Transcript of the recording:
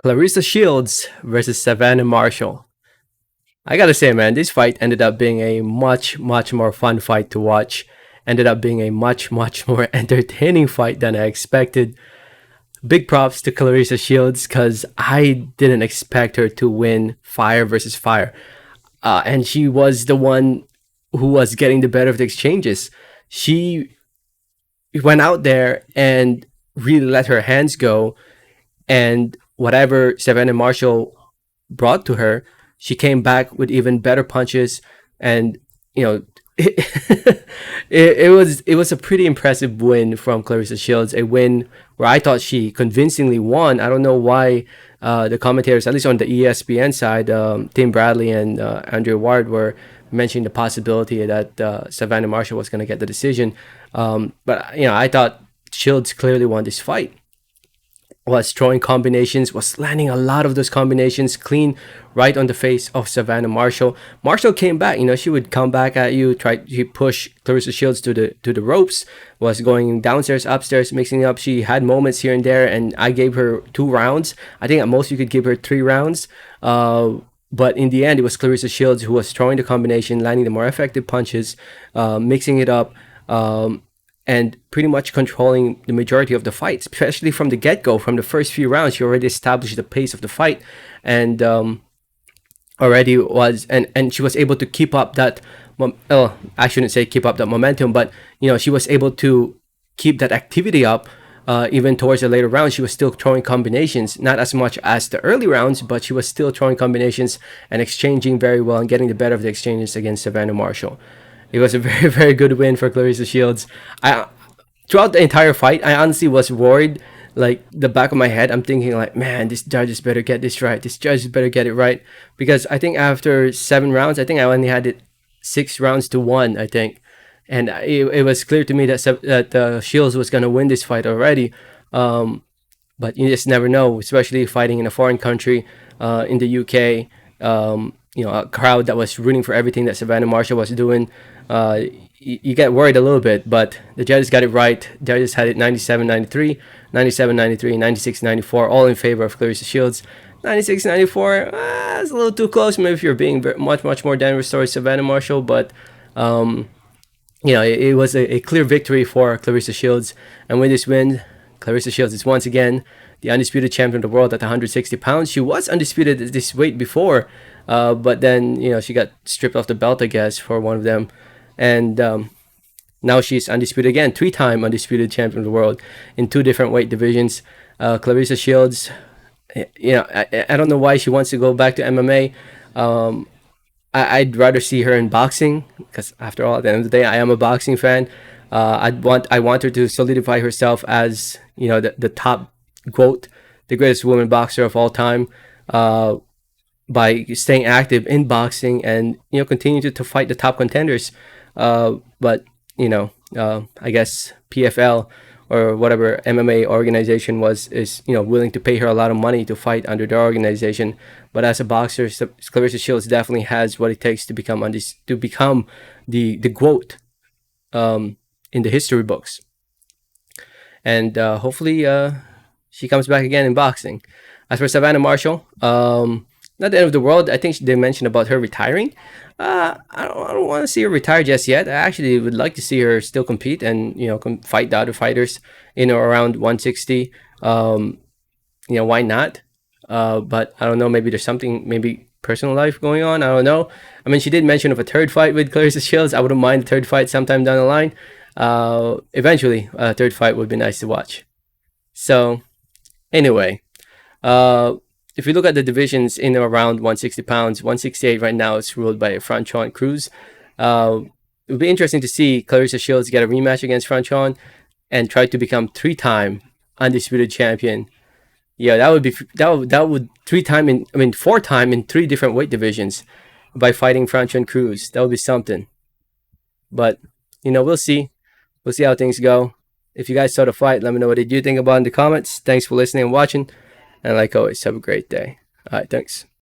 Claressa Shields versus Savannah Marshall. I gotta say, man, this fight ended up being a much more fun fight to watch. Ended up being a much more entertaining fight than I expected. Big props to Claressa Shields because I didn't expect her to win fire versus fire. And she was the one who was getting the better of the exchanges. She went out there and really let her hands go, and whatever Savannah Marshall brought to her, she came back with even better punches, and you know. It was a pretty impressive win from Claressa Shields, a win where I thought she convincingly won. I don't know why the commentators, at least on the ESPN side, Tim Bradley and Andrew Ward, were mentioning the possibility that Savannah Marshall was going to get the decision. But I thought Shields clearly won this fight. Was throwing combinations, was landing a lot of those combinations clean right on the face of Savannah Marshall. Marshall came back, she would come back at you, to push Claressa Shields to the ropes, was going downstairs, upstairs, mixing up. She had moments here and there, and I gave her 2 rounds. I think at most you could give her 3 rounds. But in the end, it was Claressa Shields who was throwing the combination, landing the more effective punches, mixing it up. And pretty much controlling the majority of the fight, especially from the get-go. From the first few rounds, she already established the pace of the fight, and already was and she was able to keep up that. I shouldn't say keep up that momentum, but she was able to keep that activity up. Even towards the later rounds, she was still throwing combinations, not as much as the early rounds, but she was still throwing combinations and exchanging very well and getting the better of the exchanges against Savannah Marshall. It was a very good win for Claressa Shields. Throughout the entire fight, I honestly was worried. Like the back of my head, I'm thinking like, man, this judges better get this right. This judges better get it right, because I think after 7 rounds, I think I only had it 6 rounds to 1. I think, and it was clear to me that Shields was gonna win this fight already. But you just never know, especially fighting in a foreign country, in the UK. A crowd that was rooting for everything that Savannah Marshall was doing. You get worried a little bit, but the judges got it right. Judges had it 97-93, 97-93, 96-94, all in favor of Claressa Shields. 96-94, it's a little too close. Maybe if you're being much more generous towards Savannah Marshall, but it was a clear victory for Claressa Shields. And with this win, Claressa Shields is once again the undisputed champion of the world at 160 pounds. She was undisputed at this weight before, but then she got stripped off the belt, I guess, for one of them, and now she's undisputed again, 3-time undisputed champion of the world in 2 different weight divisions. Claressa Shields, I don't know why she wants to go back to MMA. I'd rather see her in boxing, because after all, at the end of the day, I am a boxing fan. I want her to solidify herself as the top GWOAT, the greatest woman boxer of all time, by staying active in boxing and continue to fight the top contenders. But I guess PFL or whatever MMA organization is willing to pay her a lot of money to fight under their organization. But as a boxer, Claressa Shields definitely has what it takes to become the GWOAT in the history books. And hopefully she comes back again in boxing. As for Savannah Marshall, not the end of the world. I think they mentioned about her retiring. I don't want to see her retire just yet. I actually would like to see her still compete and fight the other fighters in or around 160. Why not? But I don't know. Maybe there's something, maybe personal life going on. I don't know. I mean, she did mention of a third fight with Claressa Shields. I wouldn't mind a third fight sometime down the line. Eventually, a third fight would be nice to watch. So, anyway, if you look at the divisions in or around 160 pounds, 168 right now is ruled by Franchon Cruz. It would be interesting to see Claressa Shields get a rematch against Franchon and try to become 3-time undisputed champion. Yeah, that would 4-time in 3 different weight divisions by fighting Franchon Cruz. That would be something. But we'll see. We'll see how things go. If you guys saw the fight, let me know what did you think about in the comments. Thanks for listening and watching. And like always, have a great day. All right, thanks.